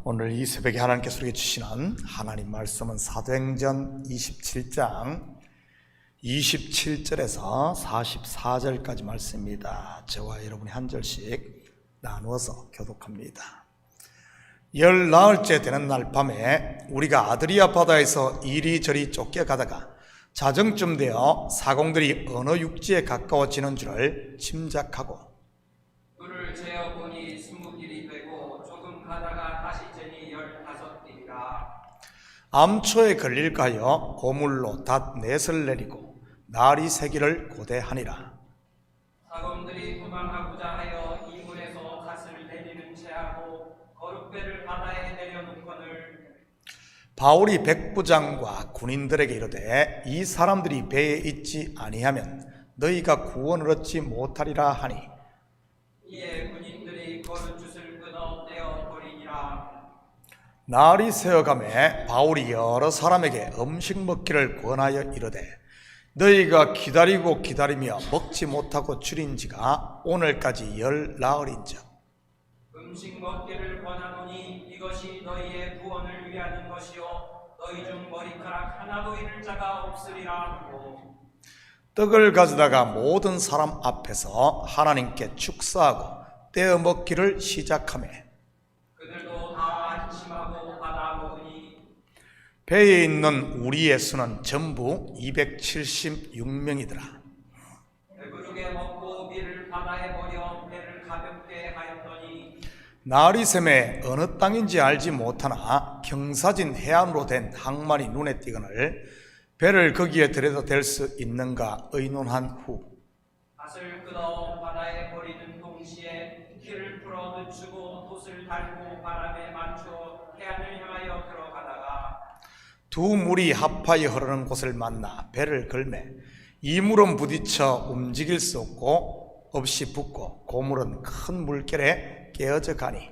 오늘 이 새벽에 하나님께서 우리에게 주시는 하나님 말씀은 사도행전 27장 27절에서 44절까지 말씀입니다. 저와 여러분이 한 절씩 나누어서 교독합니다. 열 나흘째 되는 날 밤에 우리가 아드리아 바다에서 이리저리 쫓겨가다가 자정쯤 되어 사공들이 어느 육지에 가까워지는 줄을 짐작하고 물을 재어보니 20길이 되고 조금 가다가 다시 재니 15길이라. 암초에 걸릴까 하여 고물로 닷 넷을 내리고 날이 새기를 고대하니라. 사공들이 도망하고자 하여 이 물에서 닷을 내리는 채하고 거룩배를 바다에 내려놓거늘 바울이 백부장과 군인들에게 이르되 이 사람들이 배에 있지 아니하면 너희가 구원을 얻지 못하리라 하니 이에 군인들이 거룻줄을 끊어 떼어 버리니라. 날이 새어가매 바울이 여러 사람에게 음식 먹기를 권하여 이르되 너희가 기다리고 기다리며 먹지 못하고 줄인 지가 오늘까지 열 나흘인즉 음식 먹기를 권하노니 이것이 너희의 구원을 위하는 것이요 너희 중 머리카락 하나도 잃을 자가 없으리라 하고 떡을 가져다가 모든 사람 앞에서 하나님께 축사하고 떼어 먹기를 시작하며 그들도 다 안심하고 받아 먹으니 배에 있는 우리의 수는 전부 276명이더라. 배부르게 먹고 밀을 바다에 버려 배를 가볍게 하였더니 날이 새매 어느 땅인지 알지 못하나 경사진 해안으로 된 항만이 눈에 띄거늘 배를 거기에 들여다 댈 수 있는가 의논한 후 닷을 끊어 바다에 버리는 동시에 키를 풀어 늦추고 돛을 달고 바람에 맞춰 해안을 향하여 들어가다가 두 물이 합하여 흐르는 곳을 만나 배를 걸매 이 물은 부딪혀 움직일 수 없이 붙고 고물은 큰 물결에 깨어져 가니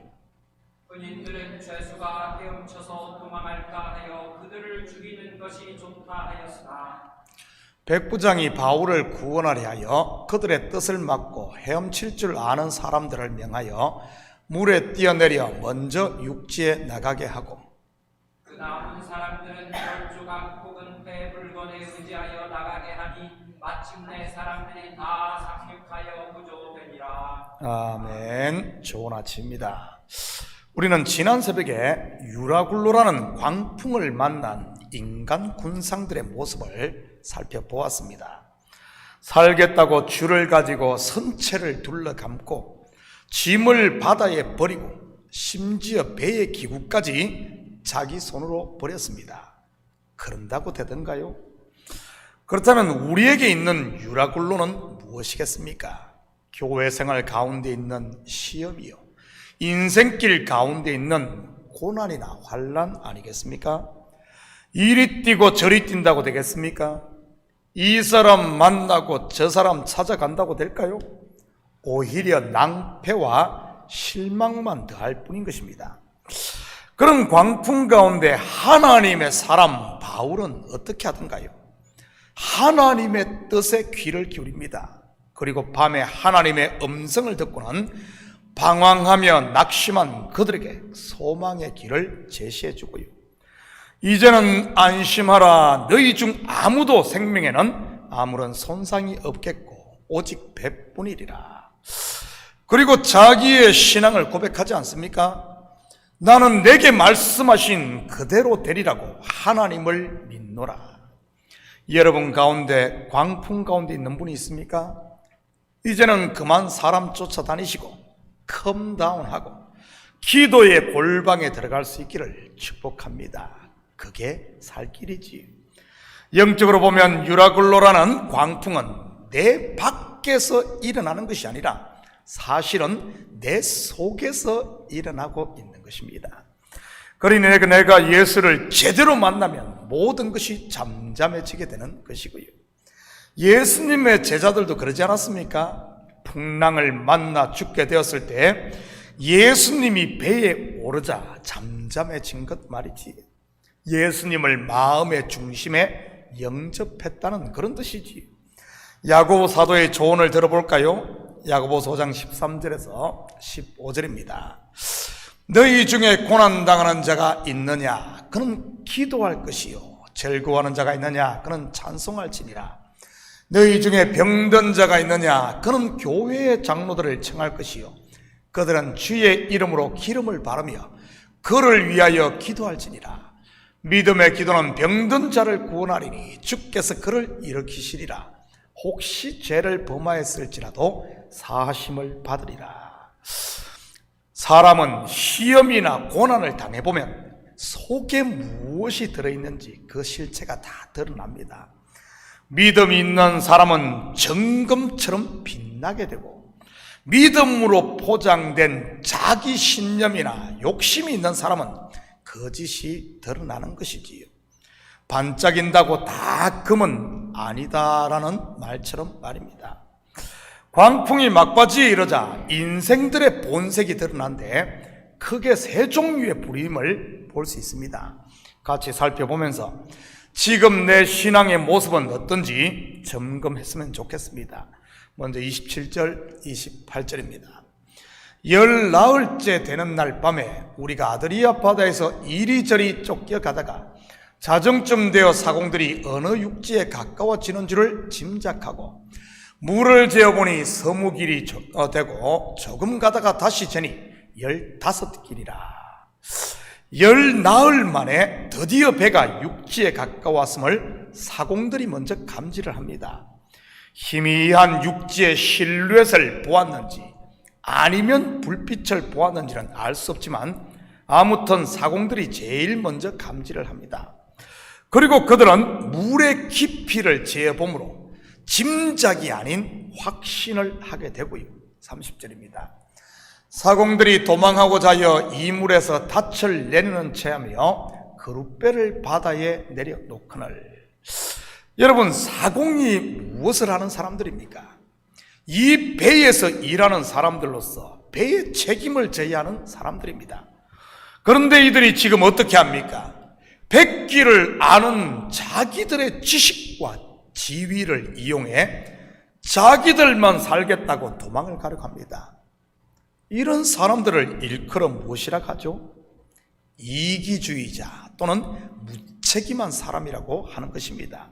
군인들은 죄수가 헤엄쳐서 도망할까 하여 그들을 죽이는 것이 좋다 하였으나 백부장이 바울을 구원하려 하여 그들의 뜻을 막고 헤엄칠 줄 아는 사람들을 명하여 물에 뛰어내려 먼저 육지에 나가게 하고 그 남은 사람들은 열조각 혹은 배 물건에 의지하여 나가게 하니 마침내 사람들이 다 상륙하여 구조되니라. 아멘. 좋은 아침입니다. 우리는 지난 새벽에 유라굴로라는 광풍을 만난 인간 군상들의 모습을 살펴보았습니다. 살겠다고 줄을 가지고 선체를 둘러감고 짐을 바다에 버리고 심지어 배의 기구까지 자기 손으로 버렸습니다. 그런다고 되던가요? 그렇다면 우리에게 있는 유라굴로는 무엇이겠습니까? 교회 생활 가운데 있는 시험이요, 인생길 가운데 있는 고난이나 환난 아니겠습니까? 이리 뛰고 저리 뛴다고 되겠습니까? 이 사람 만나고 저 사람 찾아간다고 될까요? 오히려 낭패와 실망만 더할 뿐인 것입니다. 그런 광풍 가운데 하나님의 사람 바울은 어떻게 하던가요? 하나님의 뜻에 귀를 기울입니다. 그리고 밤에 하나님의 음성을 듣고는 방황하며 낙심한 그들에게 소망의 길을 제시해 주고요. 이제는 안심하라. 너희 중 아무도 생명에는 아무런 손상이 없겠고 오직 배뿐이리라. 그리고 자기의 신앙을 고백하지 않습니까? 나는 내게 말씀하신 그대로 되리라고 하나님을 믿노라. 여러분 가운데 광풍 가운데 있는 분이 있습니까? 이제는 그만 사람 쫓아다니시고 컴다운하고 기도의 골방에 들어갈 수 있기를 축복합니다. 그게 살 길이지. 영적으로 보면 유라굴로라는 광풍은 내 밖에서 일어나는 것이 아니라 사실은 내 속에서 일어나고 있는 것입니다. 그러니 내가 예수를 제대로 만나면 모든 것이 잠잠해지게 되는 것이고요. 예수님의 제자들도 그러지 않았습니까? 풍랑을 만나 죽게 되었을 때 예수님이 배에 오르자 잠잠해진 것 말이지. 예수님을 마음의 중심에 영접했다는 그런 뜻이지. 야고보 사도의 조언을 들어볼까요? 야고보서 5장 13절에서 15절입니다. 너희 중에 고난당하는 자가 있느냐? 그는 기도할 것이요. 즐거워하는 자가 있느냐? 그는 찬송할지니라. 너희 중에 병든 자가 있느냐? 그는 교회의 장로들을 청할 것이요. 그들은 주의 이름으로 기름을 바르며 그를 위하여 기도할지니라. 믿음의 기도는 병든 자를 구원하리니 주께서 그를 일으키시리라. 혹시 죄를 범하였을지라도 사하심을 받으리라. 사람은 시험이나 고난을 당해보면 속에 무엇이 들어있는지 그 실체가 다 드러납니다. 믿음이 있는 사람은 정금처럼 빛나게 되고, 믿음으로 포장된 자기 신념이나 욕심이 있는 사람은 거짓이 드러나는 것이지요. 반짝인다고 다 금은 아니다라는 말처럼 말입니다. 광풍이 막바지에 이르자 인생들의 본색이 드러난데 크게 세 종류의 부림을 볼 수 있습니다. 같이 살펴보면서 지금 내 신앙의 모습은 어떤지 점검했으면 좋겠습니다. 먼저 27절, 28절입니다. 열 나흘째 되는 날 밤에 우리가 아드리아 바다에서 이리저리 쫓겨가다가 자정쯤 되어 사공들이 어느 육지에 가까워지는 줄을 짐작하고 물을 재어보니 서무 길이 되고 조금 가다가 다시 재니 15길이라. 열 나흘 만에 드디어 배가 육지에 가까웠음을 사공들이 먼저 감지를 합니다. 희미한 육지의 실루엣을 보았는지 아니면 불빛을 보았는지는 알 수 없지만 아무튼 사공들이 제일 먼저 감지를 합니다. 그리고 그들은 물의 깊이를 재어보므로 짐작이 아닌 확신을 하게 되고요. 30절입니다. 사공들이 도망하고자 하여 이물에서 닻을 내리는 채하며 그룻배를 바다에 내려놓거늘. 여러분, 사공이 무엇을 하는 사람들입니까? 이 배에서 일하는 사람들로서 배의 책임을 져야 하는 사람들입니다. 그런데 이들이 지금 어떻게 합니까? 백기를 아는 자기들의 지식과 지위를 이용해 자기들만 살겠다고 도망을 가려고 합니다. 이런 사람들을 일컬어 무엇이라고 하죠? 이기주의자 또는 무책임한 사람이라고 하는 것입니다.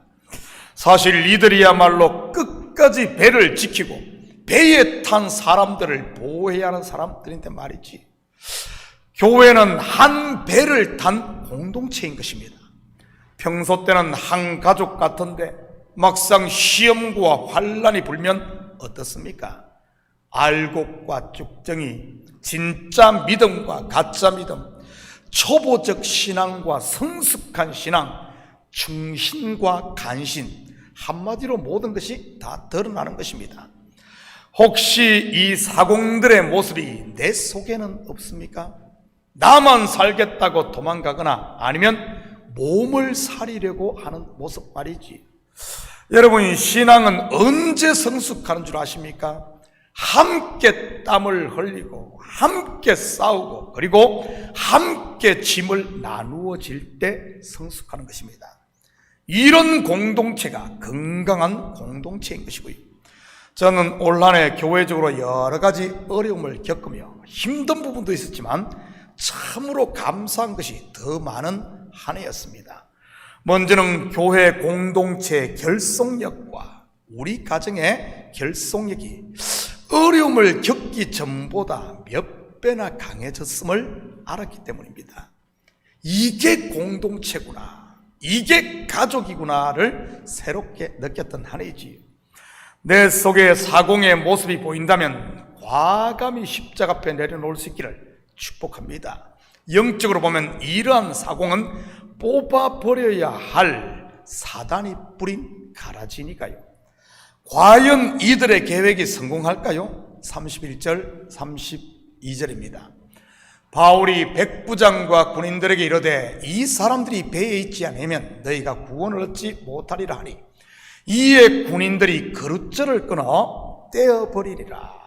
사실 이들이야말로 끝까지 배를 지키고 배에 탄 사람들을 보호해야 하는 사람들인데 말이지. 교회는 한 배를 탄 공동체인 것입니다. 평소 때는 한 가족 같은데 막상 시험과 환란이 불면 어떻습니까? 알곡과 쭉정이, 진짜 믿음과 가짜 믿음, 초보적 신앙과 성숙한 신앙, 충신과 간신, 한마디로 모든 것이 다 드러나는 것입니다. 혹시 이 사공들의 모습이 내 속에는 없습니까? 나만 살겠다고 도망가거나 아니면 몸을 사리려고 하는 모습 말이지. 여러분, 신앙은 언제 성숙하는 줄 아십니까? 함께 땀을 흘리고 함께 싸우고 그리고 함께 짐을 나누어질 때 성숙하는 것입니다. 이런 공동체가 건강한 공동체인 것이고요. 저는 올 한 해 교회적으로 여러 가지 어려움을 겪으며 힘든 부분도 있었지만 참으로 감사한 것이 더 많은 한 해였습니다. 먼저는 교회 공동체의 결속력과 우리 가정의 결속력이 어려움을 겪기 전보다 몇 배나 강해졌음을 알았기 때문입니다. 이게 공동체구나, 이게 가족이구나를 새롭게 느꼈던 한 해이지요. 내 속에 사공의 모습이 보인다면 과감히 십자가 앞에 내려놓을 수 있기를 축복합니다. 영적으로 보면 이러한 사공은 뽑아버려야 할 사단이 뿌린 가라지니까요. 과연 이들의 계획이 성공할까요? 31절, 32절입니다. 바울이 백부장과 군인들에게 이르되 이 사람들이 배에 있지 않으면 너희가 구원을 얻지 못하리라 하니 이에 군인들이 그룻절을 끊어 떼어버리리라.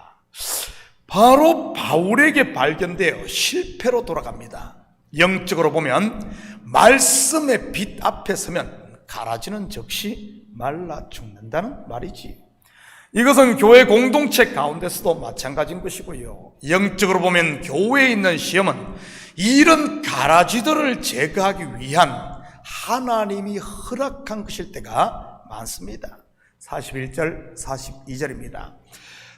바로 바울에게 발견되어 실패로 돌아갑니다. 영적으로 보면 말씀의 빛 앞에 서면 가라지는 즉시 말라 죽는다는 말이지. 이것은 교회 공동체 가운데서도 마찬가지인 것이고요. 영적으로 보면 교회에 있는 시험은 이런 가라지들을 제거하기 위한 하나님이 허락한 것일 때가 많습니다. 41절 42절입니다.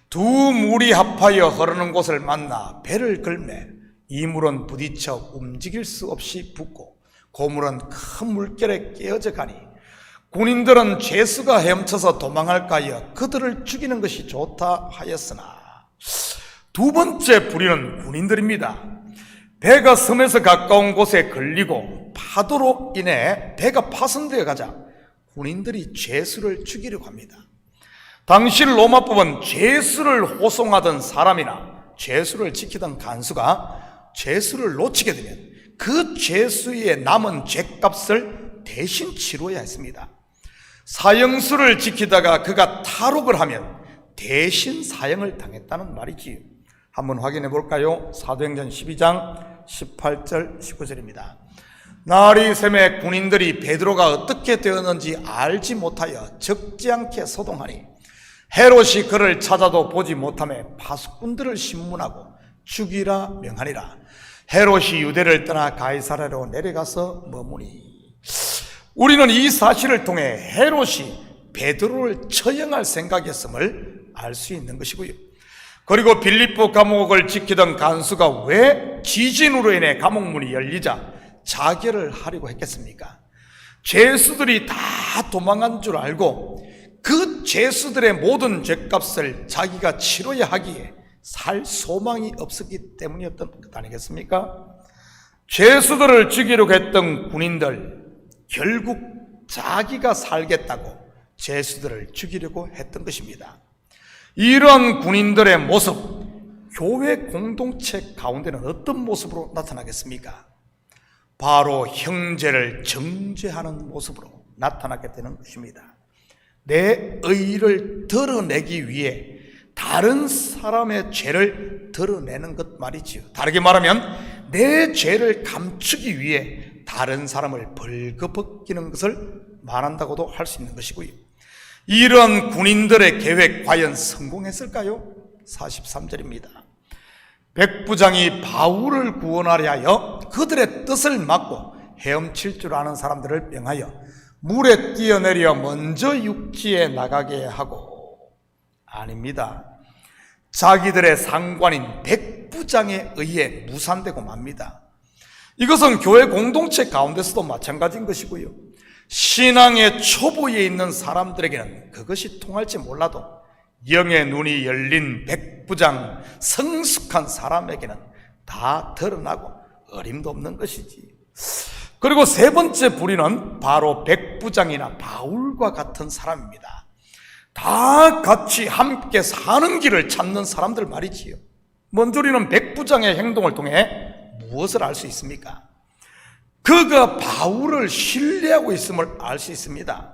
두 물이 합하여 흐르는 곳을 만나 배를 걸매 이 물은 부딪혀 움직일 수 없이 붓고 고물은 큰 물결에 깨어져 가니 군인들은 죄수가 헤엄쳐서 도망할까 하여 그들을 죽이는 것이 좋다 하였으나, 두 번째 부류는 군인들입니다. 배가 섬에서 가까운 곳에 걸리고 파도로 인해 배가 파손되어 가자 군인들이 죄수를 죽이려고 합니다. 당시 로마법은 죄수를 호송하던 사람이나 죄수를 지키던 간수가 죄수를 놓치게 되면 그 죄수의 남은 죄값을 대신 치러야 했습니다. 사형수를 지키다가 그가 탈옥을 하면 대신 사형을 당했다는 말이지요. 한번 확인해 볼까요? 사도행전 12장 18절 19절입니다. 날이 새매 군인들이 베드로가 어떻게 되었는지 알지 못하여 적지 않게 소동하니 헤롯이 그를 찾아도 보지 못하며 파수꾼들을 신문하고 죽이라 명하니라. 헤롯이 유대를 떠나 가이사랴로 내려가서 머무니. 우리는 이 사실을 통해 헤롯이 베드로를 처형할 생각이었음을 알 수 있는 것이고요. 그리고 빌립보 감옥을 지키던 간수가 왜 지진으로 인해 감옥문이 열리자 자결을 하려고 했겠습니까? 죄수들이 다 도망간 줄 알고 그 죄수들의 모든 죄값을 자기가 치러야 하기에 살 소망이 없었기 때문이었던 것 아니겠습니까? 죄수들을 죽이려고 했던 군인들, 결국 자기가 살겠다고 죄수들을 죽이려고 했던 것입니다. 이러한 군인들의 모습, 교회 공동체 가운데는 어떤 모습으로 나타나겠습니까? 바로 형제를 정죄하는 모습으로 나타나게 되는 것입니다. 내 의의를 드러내기 위해 다른 사람의 죄를 드러내는 것 말이지요. 다르게 말하면 내 죄를 감추기 위해 다른 사람을 벌거벗기는 것을 말한다고도 할 수 있는 것이고요. 이런 군인들의 계획 과연 성공했을까요? 43절입니다. 백부장이 바울을 구원하려 하여 그들의 뜻을 막고 헤엄칠 줄 아는 사람들을 명하여 물에 뛰어내려 먼저 육지에 나가게 하고, 아닙니다. 자기들의 상관인 백부장에 의해 무산되고 맙니다. 이것은 교회 공동체 가운데서도 마찬가지인 것이고요. 신앙의 초보에 있는 사람들에게는 그것이 통할지 몰라도 영의 눈이 열린 백부장, 성숙한 사람에게는 다 드러나고 어림도 없는 것이지. 그리고 세 번째 부류는 바로 백부장이나 바울과 같은 사람입니다. 다 같이 함께 사는 길을 찾는 사람들 말이지요. 먼저 우리는 백부장의 행동을 통해 무엇을 알 수 있습니까? 그가 바울을 신뢰하고 있음을 알 수 있습니다.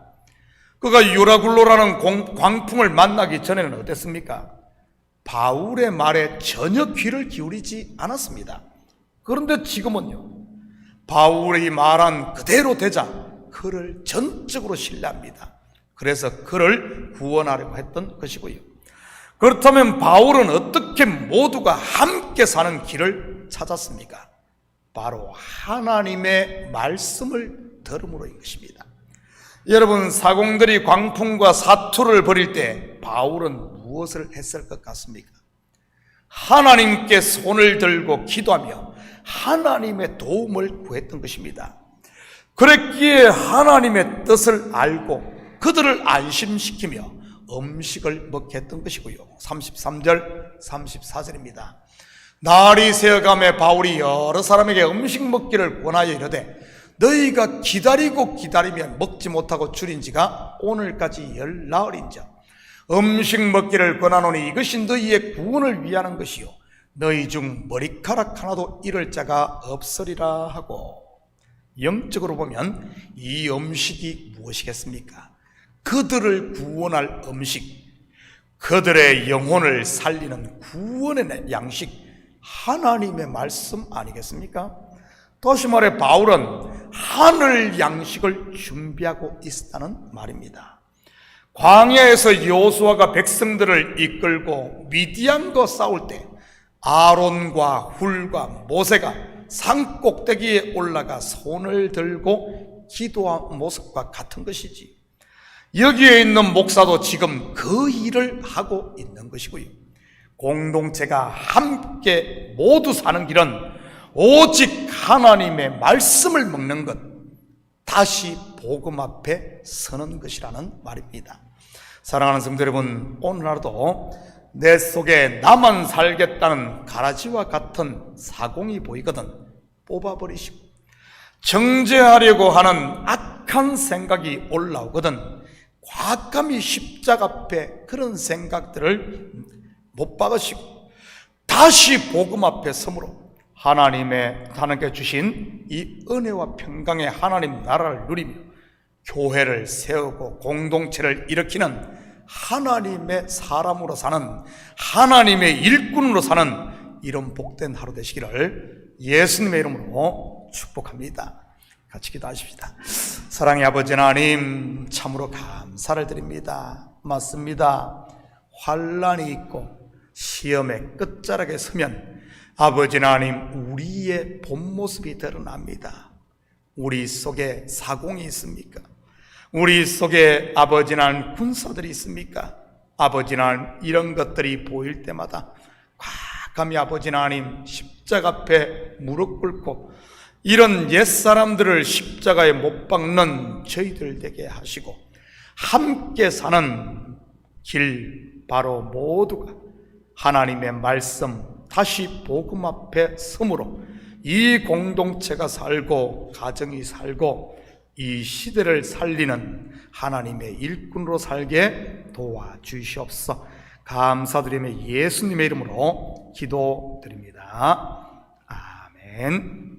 그가 유라굴로라는 광풍을 만나기 전에는 어땠습니까? 바울의 말에 전혀 귀를 기울이지 않았습니다. 그런데 지금은요, 바울이 말한 그대로 되자 그를 전적으로 신뢰합니다. 그래서 그를 구원하려고 했던 것이고요. 그렇다면 바울은 어떻게 모두가 함께 사는 길을 찾았습니까? 바로 하나님의 말씀을 들음으로인 것입니다. 여러분, 사공들이 광풍과 사투를 벌일 때 바울은 무엇을 했을 것 같습니까? 하나님께 손을 들고 기도하며 하나님의 도움을 구했던 것입니다. 그랬기에 하나님의 뜻을 알고 그들을 안심시키며 음식을 먹게 했던 것이고요. 33절 34절입니다. 날이 새어가며 바울이 여러 사람에게 음식 먹기를 권하여 이르되 너희가 기다리고 기다리면 먹지 못하고 줄인 지가 오늘까지 10나흘인즉 음식 먹기를 권하노니 이것이 너희의 구원을 위하는 것이요 너희 중 머리카락 하나도 잃을 자가 없으리라 하고, 영적으로 보면 이 음식이 무엇이겠습니까? 그들을 구원할 음식, 그들의 영혼을 살리는 구원의 양식, 하나님의 말씀 아니겠습니까? 다시 말해 바울은 하늘 양식을 준비하고 있었다는 말입니다. 광야에서 여호수아가 백성들을 이끌고 미디안과 싸울 때 아론과 훌과 모세가 산 꼭대기에 올라가 손을 들고 기도한 모습과 같은 것이지. 여기에 있는 목사도 지금 그 일을 하고 있는 것이고요. 공동체가 함께 모두 사는 길은 오직 하나님의 말씀을 먹는 것, 다시 복음 앞에 서는 것이라는 말입니다. 사랑하는 성도 여러분, 오늘 하루도 내 속에 나만 살겠다는 가라지와 같은 사공이 보이거든 뽑아버리시고, 정죄하려고 하는 악한 생각이 올라오거든 과감히 십자가 앞에 그런 생각들을 못 박으시고 다시 복음 앞에 섬으로 하나님께 주신 이 은혜와 평강의 하나님 나라를 누리며 교회를 세우고 공동체를 일으키는 하나님의 사람으로 사는, 하나님의 일꾼으로 사는 이런 복된 하루 되시기를 예수님의 이름으로 축복합니다. 같이 기도하십시다. 사랑의 아버지 하나님, 참으로 감사를 드립니다. 맞습니다. 환난이 있고 시험의 끝자락에 서면 아버지 하나님, 우리의 본 모습이 드러납니다. 우리 속에 사공이 있습니까? 우리 속에 아버지 하나님 군사들이 있습니까? 아버지 하나님, 이런 것들이 보일 때마다 과감히 아버지 하나님 십자가 앞에 무릎 꿇고 이런 옛사람들을 십자가에 못 박는 저희들 되게 하시고 함께 사는 길, 바로 모두가 하나님의 말씀, 다시 복음 앞에 섬으로 이 공동체가 살고 가정이 살고 이 시대를 살리는 하나님의 일꾼으로 살게 도와주시옵소서. 감사드리며 예수님의 이름으로 기도드립니다. 아멘.